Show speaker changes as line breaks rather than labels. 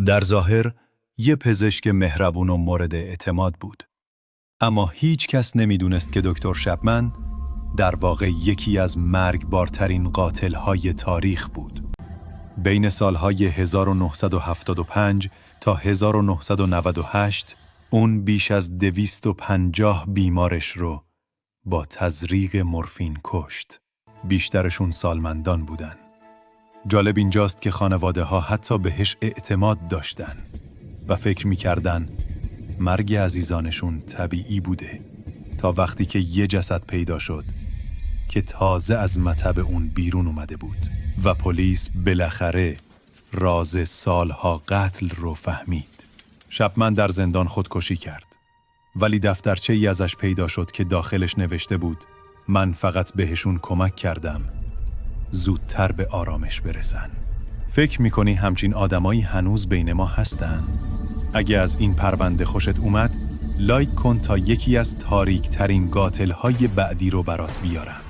در ظاهر یه پزشک مهربون و مورد اعتماد بود. اما هیچ کس نمیدونست که دکتر شپمن در واقع یکی از مرگبارترین قاتل‌های تاریخ بود. بین سالهای 1975 تا 1998 اون بیش از 250 بیمارش رو با تزریق مورفین کشت. بیشترشون سالمندان بودن. جالب اینجاست که خانواده ها حتی بهش اعتماد داشتن و فکر می‌کردن مرگ عزیزانشون طبیعی بوده تا وقتی که یه جسد پیدا شد که تازه از مطب اون بیرون اومده بود و پلیس بالاخره راز سالها قتل رو فهمید. شپمن در زندان خودکشی کرد، ولی دفترچه‌ای ازش پیدا شد که داخلش نوشته بود من فقط بهشون کمک کردم زودتر به آرامش برسن. فکر میکنی همچین آدمایی هنوز بین ما هستن؟ اگه از این پرونده خوشت اومد، لایک کن تا یکی از تاریک ترین قاتل‌های بعدی رو برات بیارم.